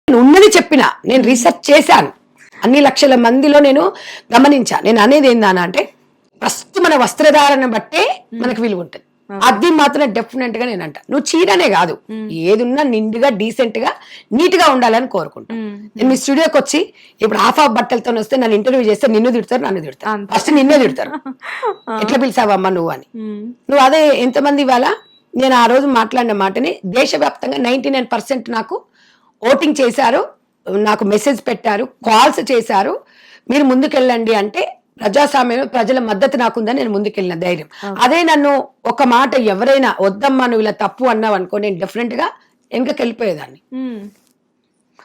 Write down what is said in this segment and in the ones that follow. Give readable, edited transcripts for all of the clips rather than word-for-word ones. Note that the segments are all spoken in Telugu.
నేను ఉన్నది చెప్పిన, నేను రీసెర్చ్ చేశాను, అన్ని లక్షల మందిలో నేను గమనించా. నేను అనేది ఏందానా అంటే ఫస్ట్ మన వస్త్రధారణ బట్టే మనకు విలువ ఉంటుంది. అది మాత్రం డెఫినెట్ గా నేను అంట. నువ్వు చీరనే కాదు, ఏదున్నా నిండుగా డీసెంట్ గా నీట్ గా ఉండాలని కోరుకుంటా. నేను మీ స్టూడియోకి వచ్చి ఇప్పుడు హాఫ్ బట్టలతో వస్తే నన్ను ఇంటర్వ్యూ చేస్తే నిన్ను తిడతారు, నన్ను తిడతారు, ఫస్ట్ నిన్నే తిడతారు, ఎట్లా పిలిచావమ్మా నువ్వు అని. నువ్వు అదే ఎంతమంది ఇవాళ నేను ఆ రోజు మాట్లాడిన మాటని దేశవ్యాప్తంగా 99% నాకు ఓటింగ్ చేశారు, నాకు మెసేజ్ పెట్టారు, కాల్స్ చేశారు, మీరు ముందుకెళ్ళండి అంటే ప్రజాస్వామ్యం ప్రజల మద్దతు నాకుందని నేను ముందుకెళ్ళిన ధైర్యం. అదే నన్ను ఒక మాట ఎవరైనా వద్దమ్మా నువ్వు ఇలా తప్పు అన్నావు అనుకో, నేను డెఫినెట్ గా వెనకకి వెళ్ళిపోయేదాన్ని.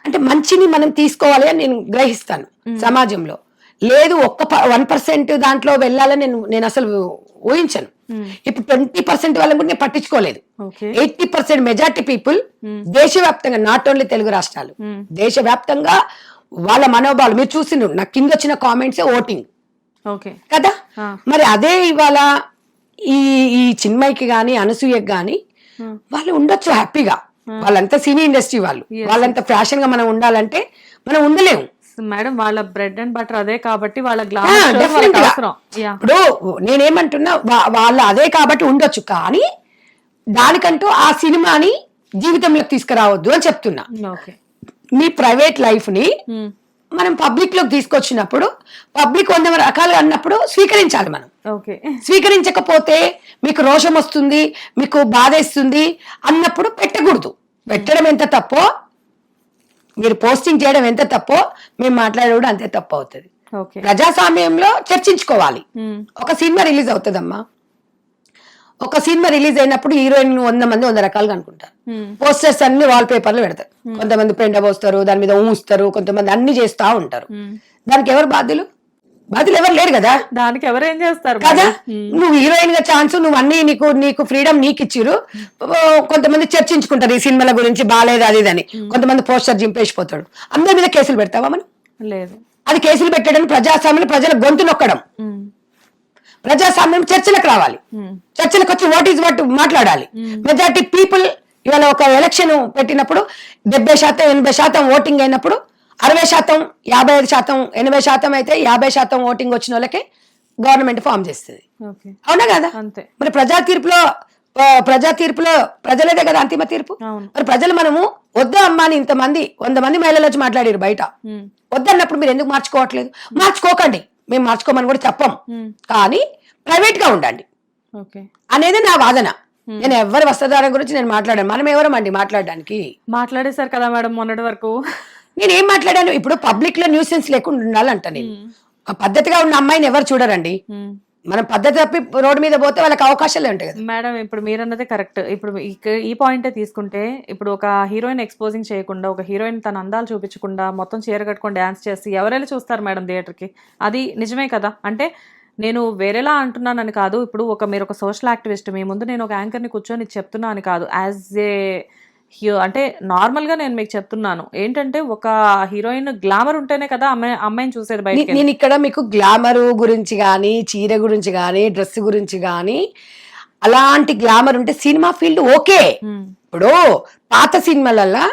అంటే మంచిని మనం తీసుకోవాలి అని నేను గ్రహిస్తాను సమాజంలో. లేదు 1% దాంట్లో వెళ్ళాలని నేను అసలు ఊహించను. ఇప్పుడు 20% వాళ్ళని కూడా నేను పట్టించుకోలేదు. 80% మెజార్టీ పీపుల్ దేశవ్యాప్తంగా, నాట్ ఓన్లీ తెలుగు రాష్ట్రాలు, దేశవ్యాప్తంగా వాళ్ళ మనోభావాలు మీరు చూసిండ్రు. నాకు కింద వచ్చిన కామెంట్స్ ఓటింగ్ కదా. మరి అదే ఇవాళ ఈ చిన్మయికి గాని అనసూయకి గాని వాళ్ళు ఉండొచ్చు హ్యాపీగా. వాళ్ళంతా సినీ ఇండస్ట్రీ వాళ్ళు, వాళ్ళంత ఫ్యాషన్ గా మనం ఉండాలంటే మనం ఉండలేము మేడం. వాళ్ళ బ్రెడ్ అండ్ బటర్ అదే కాబట్టి వాళ్ళ ఇప్పుడు నేనేమంటున్నా వాళ్ళు అదే కాబట్టి ఉండొచ్చు, కానీ దానికంటూ ఆ సినిమాని జీవితంలోకి తీసుకురావద్దు అని చెప్తున్నా. మీ ప్రైవేట్ లైఫ్ ని మనం పబ్లిక్ లోకి తీసుకొచ్చినప్పుడు పబ్లిక్ 100 రకాలుగా అన్నప్పుడు స్వీకరించాలి. మనం స్వీకరించకపోతే మీకు రోషం వస్తుంది, మీకు బాధేస్తుంది అన్నప్పుడు పెట్టకూడదు. పెట్టడం ఎంత తప్పో, మీరు పోస్టింగ్ చేయడం ఎంత తప్పో, మేము మాట్లాడడం అంతే తప్పు అవుతుంది. ప్రజాస్వామ్యంలో చర్చించుకోవాలి. ఒక సినిమా రిలీజ్ అవుతుందమ్మా, ఒక సినిమా రిలీజ్ అయినప్పుడు హీరోయిన్ 100 మంది 100 రకాలుగా అనుకుంటారు. పోస్టర్స్ అన్ని వాల్ పేపర్లు పెడతారు, కొంతమంది పెండ పోస్తారు, దాని మీద ఊస్తారు, కొంతమంది అన్ని చేస్తా ఉంటారు. దానికి ఎవరు బాధ్యులు? బాధ్యులు ఎవరు లేరు కదా, దానికి ఎవరు ఏం చేస్తారు కదా. నువ్వు హీరోయిన్ గా ఛాన్స్, నువ్వు అన్ని నీకు ఫ్రీడమ్ నీకు ఇచ్చిరు. కొంతమంది చర్చించుకుంటారు ఈ సినిమాల గురించి, బాగాలేదు అది ఇదని. కొంతమంది పోస్టర్ జింపేసిపోతాడు. అందరి మీద కేసులు పెడతావా మనం? లేదు. అది కేసులు పెట్టడం ప్రజాస్వామ్యం, ప్రజల గొంతు నొక్కడం. ప్రజాస్వామ్యం చర్చలకు రావాలి, చర్చలకు వచ్చి వాట్ ఈజ్ వాట్ మాట్లాడాలి. మెజారిటీ పీపుల్ ఇవాళ ఒక ఎలక్షన్ పెట్టినప్పుడు 70%, 80% ఓటింగ్ అయినప్పుడు 60%, 55%, 80% అయితే 50% ఓటింగ్ వచ్చిన వాళ్ళకే గవర్నమెంట్ ఫామ్ చేస్తుంది. అవునా కదా? మరి ప్రజా తీర్పులో ప్రజలదే కదా అంతిమ తీర్పు. మరి ప్రజలు మనము వద్దా అమ్మా అని ఇంతమంది 100 మంది మహిళలు వచ్చి మాట్లాడారు బయట. వద్దన్నప్పుడు మీరు ఎందుకు మార్చుకోవట్లేదు? మార్చుకోకండి, మేము మార్చుకోమని కూడా చెప్పం, కానీ ప్రైవేట్ గా ఉండండి అనేది నా వాదన. నేను ఎవరి వస్త్రధారణ గురించి నేను మాట్లాడాను. మనం ఎవరం అండి మాట్లాడడానికి? మాట్లాడేశారు కదా మేడం మొన్నటి వరకు. నేను ఏం మాట్లాడాను? ఇప్పుడు పబ్లిక్ లో న్యూసెన్స్ లేకుండా ఉండాలంట. నేను ఒక పద్ధతిగా ఉన్న అమ్మాయిని ఎవరు చూడరండి. మనం పద్ధతి తప్పి రోడ్డు మీద పోతే వాళ్ళకి అవకాశాలే ఉంటాయి కదా మేడం. ఇప్పుడు మీరన్నదే కరెక్ట్. ఇప్పుడు ఈ పాయింటే తీసుకుంటే, ఇప్పుడు ఒక హీరోయిన్ ఎక్స్పోజింగ్ చేయకుండా, ఒక హీరోయిన్ తన అందాలు చూపించకుండా మొత్తం చీర కట్టుకొని డాన్స్ చేసి ఎవరైనా చూస్తారు మేడం థియేటర్కి. అది నిజమే కదా. అంటే నేను వేరేలా అంటున్నానని కాదు. ఇప్పుడు మీరు ఒక సోషల్ యాక్టివిస్ట్, మీ ముందు నేను ఒక యాంకర్ని కూర్చొని చెప్తున్నా అని కాదు. యాజ్ ఏ అంటే నార్మల్గా నేను మీకు చెప్తున్నాను ఏంటంటే, ఒక హీరోయిన్ గ్లామర్ ఉంటేనే కదా అమ్మాయిని చూసేది బయట. నేను ఇక్కడ మీకు గ్లామర్ గురించి కానీ, చీర గురించి కానీ, డ్రెస్ గురించి కానీ, అలాంటి గ్లామర్ ఉంటే సినిమా ఫీల్డ్ ఓకే. ఇప్పుడు పాత సినిమాలల్లో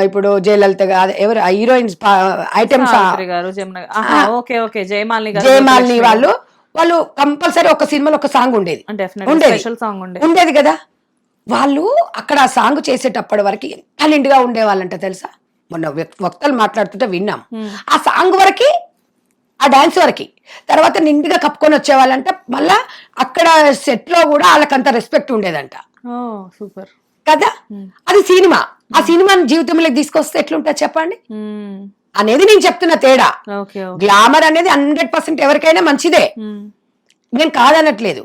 ఇప్పుడు జయలలిత ఎవరు హీరోయిన్స్ ఐటమ్స్ జయమాలిని వాళ్ళు కంపల్సరీ ఒక సినిమాలో ఒక సాంగ్ ఉండేది కదా. వాళ్ళు అక్కడ ఆ సాంగ్ చేసేటప్పటి వరకు ఎంత నిండుగా ఉండేవాళ్ళంట తెలుసా. మొన్న వక్తలు మాట్లాడుతుంటే విన్నాం. ఆ సాంగ్ వరకు, ఆ డాన్స్ వరకు, తర్వాత నిండుగా కప్పుకొని వచ్చేవాళ్ళంట. మళ్ళా అక్కడ సెట్ లో కూడా వాళ్ళకంత రెస్పెక్ట్ ఉండేదంట. సూపర్ కదా. అది సినిమా. ఆ సినిమాని జీవితంలోకి తీసుకొస్తే ఎట్లుంటా చెప్పండి అనేది నేను చెప్తున్న తేడా. గ్లామర్ అనేది 100% ఎవరికైనా మంచిదే, నేను కాదనట్లేదు.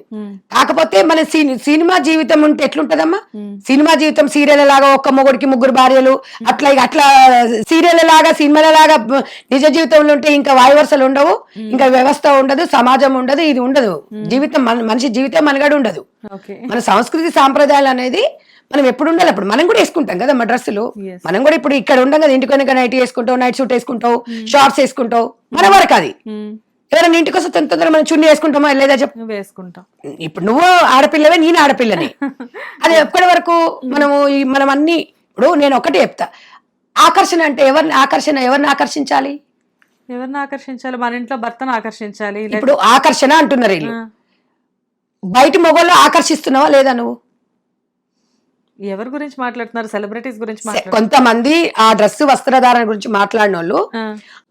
కాకపోతే మన సినిమా జీవితం ఉంటే ఎట్లుంటదమ్మా? సినిమా జీవితం సీరియల్ లాగా ఒక్క మొగుడికి 3 భార్యలు అట్లా సీరియల్ లాగా సినిమాల లాగా నిజ జీవితంలో ఉంటే ఇంకా వాయువర్సలు ఉండవు, ఇంకా వ్యవస్థ ఉండదు, సమాజం ఉండదు, ఇది ఉండదు. జీవితం మనిషి జీవితం మనగడ ఉండదు. మన సంస్కృతి సాంప్రదాయాలు అనేది మనం ఎప్పుడు ఉండాలి అప్పుడు. మనం కూడా వేసుకుంటాం కదా మా డ్రెస్సులు. మనం కూడా ఇప్పుడు ఇక్కడ ఉండం కదా, ఇంటికి వెనక నైట్ వేసుకుంటావు, నైట్ సూట్ వేసుకుంటావు, షార్ట్స్ వేసుకుంటావు. మన వరకు అది. ఎవరైనా ఇంటికి వస్తే తొందరగా మనం చున్నీ వేసుకుంటామా లేదా చెప్పు? వేసుకుంటాం. ఇప్పుడు నువ్వు ఆడపిల్లవే, నేను ఆడపిల్లని. అది ఎప్పటి వరకు మనం అన్ని. ఇప్పుడు నేను ఒకటి చెప్తా, ఆకర్షణ అంటే ఎవరిని ఆకర్షించాలి? ఎవరిని ఆకర్షించాలి? మన ఇంట్లో భర్తను ఆకర్షించాలి. ఇప్పుడు ఆకర్షణ అంటున్నారు వీళ్ళు. బయట మొగోళ్ళు ఆకర్షిస్తున్నావా లేదా నువ్వు? ఎవరి గురించి మాట్లాడుతున్నారు? సెలబ్రిటీస్ గురించి కొంతమంది ఆ డ్రెస్ వస్త్రధారణ గురించి మాట్లాడిన వాళ్ళు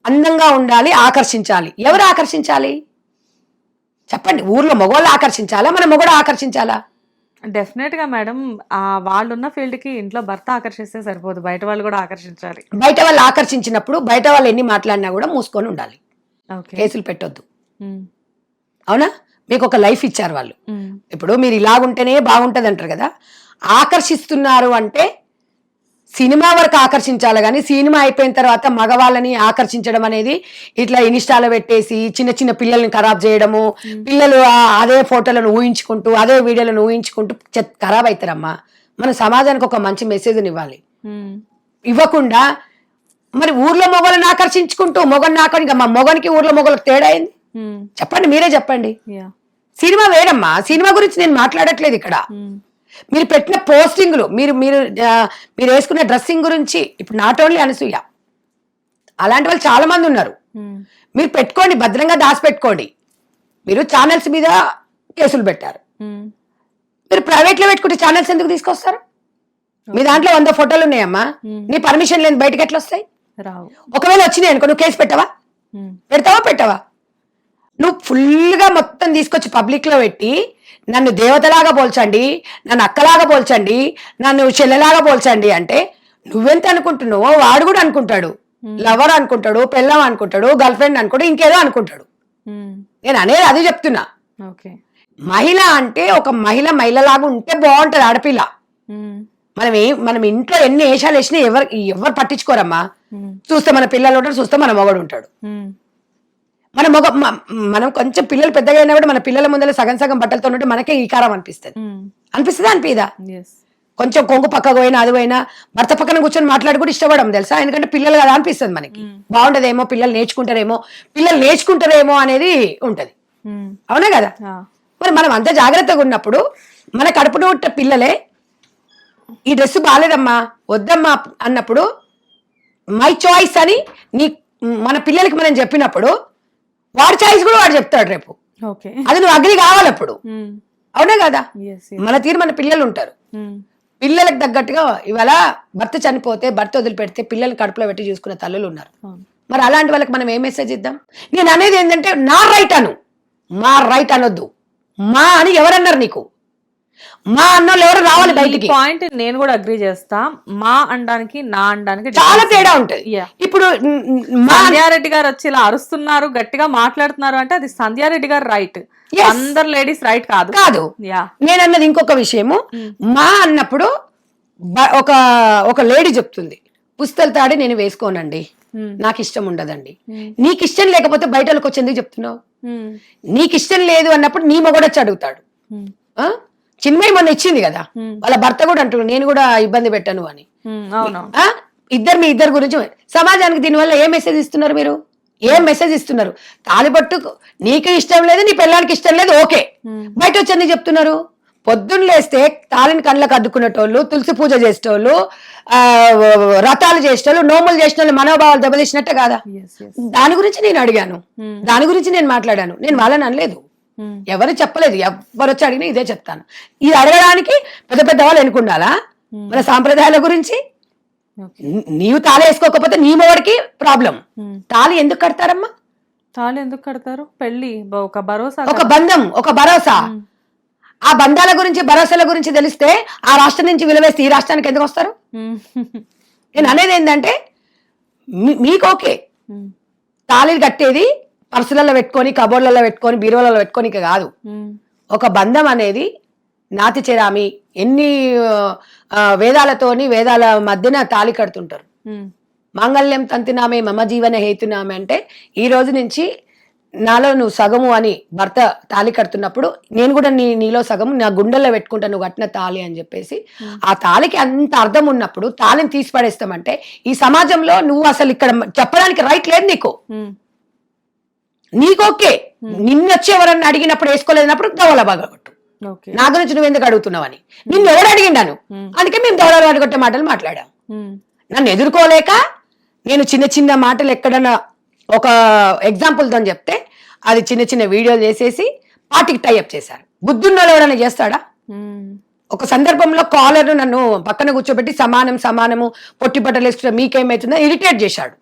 అందంగా ఉండాలి, ఆకర్షించాలి. ఎవరు ఆకర్షించాలి చెప్పండి? ఊర్లో మొగోళ్ళు ఆకర్షించాలా, మన మొగోడు ఆకర్షించాలా? డెఫినెట్ గా మేడం, ఆ వాళ్ళున్న ఫీల్డ్ కి ఇంట్లో భర్త ఆకర్షిస్తే సరిపోదు, బయట వాళ్ళు కూడా ఆకర్షించాలి. బయట వాళ్ళు ఆకర్షించినప్పుడు బయట వాళ్ళు ఎన్ని మాట్లాడినా కూడా మూసుకొని ఉండాలి, కేసులు పెట్టొద్దు. అవునా? మీకు ఒక లైఫ్ ఇచ్చారు వాళ్ళు. ఇప్పుడు మీరు ఇలాగుంటేనే బాగుంటది అంటారు కదా. ఆకర్షిస్తున్నారు అంటే సినిమా వరకు ఆకర్షించాలి, కానీ సినిమా అయిపోయిన తర్వాత మగవాళ్ళని ఆకర్షించడం అనేది ఇట్లా ఇన్స్టాలో పెట్టేసి చిన్న చిన్న పిల్లల్ని ఖరాబ్ చేయడము, పిల్లలు అదే ఫోటోలను ఊహించుకుంటూ అదే వీడియోలను ఊహించుకుంటూ ఖరాబ్ అవుతారమ్మా. మన సమాజానికి ఒక మంచి మెసేజ్ని ఇవ్వాలి. ఇవ్వకుండా మరి ఊర్లో మొగలను ఆకర్షించుకుంటూ మొగని మా మొగనికి ఊర్లో మొగలకు తేడా అయింది చెప్పండి, మీరే చెప్పండి. సినిమా వేరమ్మా, సినిమా గురించి నేను మాట్లాడట్లేదు ఇక్కడ. మీరు పెట్టిన పోస్టింగ్లు, మీరు మీరు మీరు వేసుకున్న డ్రెస్సింగ్ గురించి, ఇప్పుడు నాట్ ఓన్లీ అనసూయ, అలాంటి వాళ్ళు చాలా మంది ఉన్నారు. మీరు పెట్టుకోండి, భద్రంగా దాచిపెట్టుకోండి. మీరు ఛానల్స్ మీద కేసులు పెట్టారు, మీరు ప్రైవేట్ లో పెట్టుకుంటే ఛానల్స్ ఎందుకు తీసుకొస్తారు? మీ దాంట్లో 100 ఫోటోలు ఉన్నాయమ్మా, నీ పర్మిషన్ లేని బయటకు ఎట్లా వస్తాయి? ఒకవేళ వచ్చినాయి అనుకో, నువ్వు కేసు పెట్టవా? పెట్టవా? నువ్వు ఫుల్గా మొత్తం తీసుకొచ్చి పబ్లిక్ లో పెట్టి నన్ను దేవతలాగా పోల్చండి, నన్ను అక్కలాగా పోల్చండి, నన్ను చెల్లెలాగా పోల్చండి అంటే నువ్వెంత అనుకుంటున్నావో వాడు కూడా అనుకుంటాడు. లవర్ అనుకుంటాడు, పెళ్ళం అనుకుంటాడు, గర్ల్ ఫ్రెండ్ అనుకుంటాడు, ఇంకేదో అనుకుంటాడు. నేను అనేది అది చెప్తున్నా. మహిళ అంటే ఒక మహిళలాగా ఉంటే బాగుంటది ఆడపిల్ల. మనం ఇంట్లో ఎన్ని వేషాలు వేసినా ఎవరు పట్టించుకోరమ్మా. చూస్తే మన పిల్లలు ఉంటారు, చూస్తే మన మొగడు ఉంటాడు. మనం కొంచెం పిల్లలు పెద్దగా అయినా కూడా మన పిల్లల ముందర సగం బట్టలతో ఉంటే మనకే ఈకారం అనిపిస్తుంది. అనిపిదా? కొంచెం కొంగు పక్కకు పోయినా అది పోయినా భర్త పక్కన కూర్చొని మాట్లాడి కూడా ఇష్టపడడం తెలుసా? ఎందుకంటే పిల్లలు కదా అనిపిస్తుంది మనకి. బాగుంటదేమో, పిల్లలు నేర్చుకుంటారేమో అనేది ఉంటది. అవునా కదా? మరి మనం అంత జాగ్రత్తగా ఉన్నప్పుడు మన కడుపున ఉంటే పిల్లలే ఈ డ్రెస్ బాగాలేదమ్మా, వద్దమ్మా అన్నప్పుడు మై చాయిస్ అని మన పిల్లలకి మనం చెప్పినప్పుడు వాడి చాయిస్ కూడా వాడు చెప్తాడు రేపు. అది నువ్వు అగ్రి కావాలి అప్పుడు. అవునా కదా? మన తీరు మన పిల్లలు ఉంటారు. పిల్లలకు తగ్గట్టుగా ఇవాళ భర్త చనిపోతే, భర్త వదిలిపెడితే పిల్లల్ని కడుపులో పెట్టి చూసుకునే తల్లులు ఉన్నారు. మరి అలాంటి వాళ్ళకి మనం ఏ మెసేజ్ ఇద్దాం? నేను అనేది ఏంటంటే నా రైట్ అను, మా రైట్ అనొద్దు. మా అని ఎవరన్నారు నీకు? మా అన్నోళ్ళు ఎవరు రావాలి బయటికి. పాయింట్ నేను కూడా అగ్రీ చేస్తా. మా అనడానికి నా అనడానికి చాలా తేడా ఉంటది. ఇప్పుడు సంధ్యారెడ్డి గారు వచ్చి ఇలా అరుస్తున్నారు, గట్టిగా మాట్లాడుతున్నారు అంటే అది సంధ్యారెడ్డి గారు రైట్, అందరు లేడీస్ రైట్ కాదు. నేను అన్నది ఇంకొక విషయము. మా అన్నప్పుడు ఒక లేడీ చెప్తుంది, పుస్తల తాడి నేను వేసుకోనండి, నాకు ఇష్టం ఉండదండి. నీకు ఇష్టం లేకపోతే బయట వాళ్ళకి వచ్చి ఎందుకు చెప్తున్నావు? నీకు ఇష్టం లేదు అన్నప్పుడు నీ మొగడొచ్చి అడుగుతాడు. చిన్మయి మొన్న ఇచ్చింది కదా, వాళ్ళ భర్త కూడా అంటున్నాడు నేను కూడా ఇబ్బంది పెట్టను అని. మీ ఇద్దరు గురించి సమాజానికి దీనివల్ల ఏ మెసేజ్ ఇస్తున్నారు? మీరు ఏం మెసేజ్ ఇస్తున్నారు? తాలిపట్టు నీకు ఇష్టం లేదు, నీ పిల్లలకి ఇష్టం లేదు, ఓకే, బయట వచ్చి ఎందుకు చెప్తున్నారు? పొద్దున్న లేస్తే తాళిని కళ్ళకు అద్దుకునేటోళ్ళు, తులసి పూజ చేసేటోళ్ళు, వ్రతాలు చేసేటోళ్ళు, నోములు చేసిన వాళ్ళు మనోభావాలు దెబ్బతీసినట్టే కాదా? దాని గురించి నేను అడిగాను, దాని గురించి నేను మాట్లాడాను. నేను వాళ్ళని అనలేదు, ఎవరు చెప్పలేదు. ఎవరు వచ్చి అడిగినా ఇదే చెప్తాను. ఇది అడగడానికి పెద్ద పెద్ద వాళ్ళు ఎన్నుకుండాలా? మన సాంప్రదాయాల గురించి. నీవు తాళి వేసుకోకపోతే నీ మొగడికి ప్రాబ్లం. తాళి ఎందుకు కడతారమ్మా? తాళి ఎందుకు కడతారు? పెళ్లి ఒక భరోసా, ఒక బంధం, ఒక భరోసా. ఆ బంధాల గురించి, భరోసాల గురించి తెలిస్తే ఆ రాష్ట్రం నుంచి విలువేస్తే ఈ రాష్ట్రానికి ఎందుకు వస్తారు? నేను అనేది ఏంటంటే మీకు ఓకే, తాళిలు కట్టేది పర్సులలో పెట్టుకొని, కబోర్డ్లలో పెట్టుకొని, బీరువాలలో పెట్టుకొని కాదు. ఒక బంధం అనేది నాతి చెరామి, ఎన్ని వేదాల మధ్యన తాళి కడుతుంటారు. మాంగళ్యం తంతినామే మమ జీవన హేతునామే అంటే ఈ రోజు నుంచి నాలో నువ్వు సగము అని భర్త తాళి కడుతున్నప్పుడు నేను కూడా నీలో సగము నా గుండెల్లో పెట్టుకుంటా, నువ్వు కట్టిన తాళి అని చెప్పేసి ఆ తాళికి అంత అర్థం ఉన్నప్పుడు తాళిని తీసి పడేస్తామంటే ఈ సమాజంలో నువ్వు అసలు ఇక్కడ చెప్పడానికి రైట్ లేదు నీకు. నీకోకే, నిన్ను వచ్చి ఎవరన్నా అడిగినప్పుడు వేసుకోలేనప్పుడు దవల బాగా కొట్టు. నా గురించి నువ్వు ఎందుకు అడుగుతున్నావని నిన్ను ఎవరు అడిగిండాను, అందుకే మేము దవడలు అడగొట్టే మాటలు మాట్లాడాం. నన్ను ఎదుర్కోలేక నేను చిన్న చిన్న మాటలు ఎక్కడన్నా ఒక ఎగ్జాంపుల్తో చెప్తే అది చిన్న చిన్న వీడియోలు చేసేసి పార్టీకి టైఅప్ చేశారు. బుద్ధున్నోళ్ళు ఎవరైనా చేస్తాడా? ఒక సందర్భంలో కాలర్ నన్ను పక్కన కూర్చోబెట్టి సమానము పొట్టి బట్టలు వేసుకుంటే మీకేమైతుందో ఇరిటేట్ చేశాడు.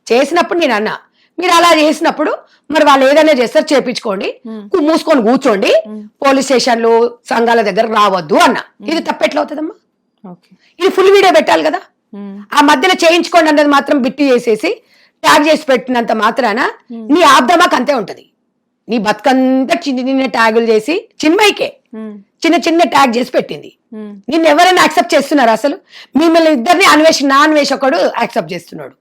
చేసినప్పుడు నేను అన్నా, మీరు అలా చేసినప్పుడు మరి వాళ్ళు ఏదైనా చేస్తారు చేపించుకోండి, మూసుకొని కూర్చోండి, పోలీస్ స్టేషన్లు సంఘాల దగ్గర రావద్దు అన్నా. ఇది తప్పెట్లా అవుతుందమ్మా? ఇది ఫుల్ వీడియో పెట్టాలి కదా. ఆ మధ్యలో చేయించుకోండి అన్నది మాత్రం బిట్టి చేసేసి ట్యాగ్ చేసి పెట్టినంత మాత్రాన నీ ఆబ్దమాకు అంతే ఉంటది. నీ బతుకంతా చిన్న చిన్న ట్యాగులు చేసి చిన్మయికే చిన్న చిన్న ట్యాగ్ చేసి పెట్టింది. నిన్ను ఎవరైనా యాక్సెప్ట్ చేస్తున్నారు? అసలు మిమ్మల్ని ఇద్దరిని నా అన్వేష్ ఒకడు యాక్సెప్ట్ చేస్తున్నాడు.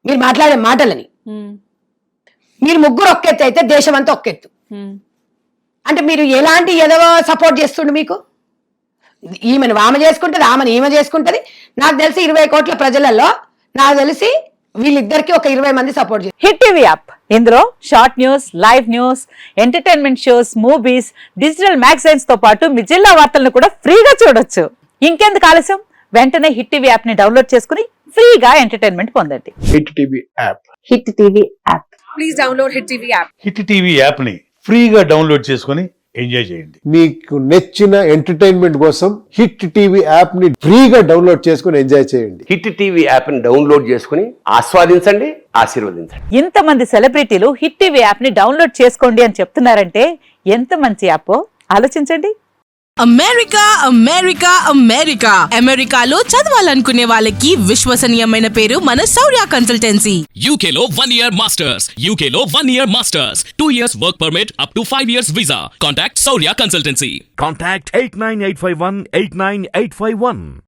మీరు మాట్లాడే మాటలని మీరు ముగ్గురు ఒక్కెత్తు అయితే దేశం అంతా ఒక్కెత్తు. అంటే మీరు ఎలాంటి ఏదో సపోర్ట్ చేస్తుండు? మీకు ఈమెను ఆమె చేసుకుంటది, ఆమెను ఈమె చేసుకుంటది. నాకు తెలిసి 20 కోట్ల ప్రజలలో నాకు తెలిసి వీళ్ళిద్దరికి ఒక 20 మంది సపోర్ట్ చేస్తారు. హిట్ టీవీ యాప్, ఇందులో short news, live news, entertainment shows, movies, digital magazines తో పాటు మీ జిల్లా వార్తలను కూడా ఫ్రీగా చూడొచ్చు. ఇంకెందుకు ఆలస్యం, వెంటనే హిట్ టీవీ యాప్ ని డౌన్లోడ్ చేసుకుని ఫ్రీగా ఎంటర్టైన్మెంట్ పొందండి. Hit TV app. Hit TV app. Please download hit TV app. Hit TV app ని ఫ్రీగా డౌన్లోడ్ చేసుకొని ఎంజాయ్ చేయండి. మీకు నచ్చిన ఎంటర్టైన్మెంట్ కోసం హిట్ టీవీ యాప్ ని ఫ్రీగా డౌన్లోడ్ చేసుకొని ఎంజాయ్ చేయండి. హిట్ టీవీ యాప్ ని డౌన్లోడ్ చేసుకుని ఆస్వాదించండి, ఆశీర్వదించండి. ఇంతమంది సెలబ్రిటీలు హిట్ టీవీ యాప్ ని డౌన్లోడ్ చేసుకోండి అని చెప్తున్నారంటే ఎంత మంచి యాప్ ఆలోచించండి. అమెరికా అమెరికా అమెరికా అమెరికాలో చదవాలనుకునే వాళ్ళకి విశ్వసనీయమైన పేరు మన శౌర్య కన్సల్టెన్సీ. UK లో 1 year masters. UK లో 1 year masters. 2 years work permit up to 5 years visa. Contact Saurya Consultancy. Contact 89851 89851.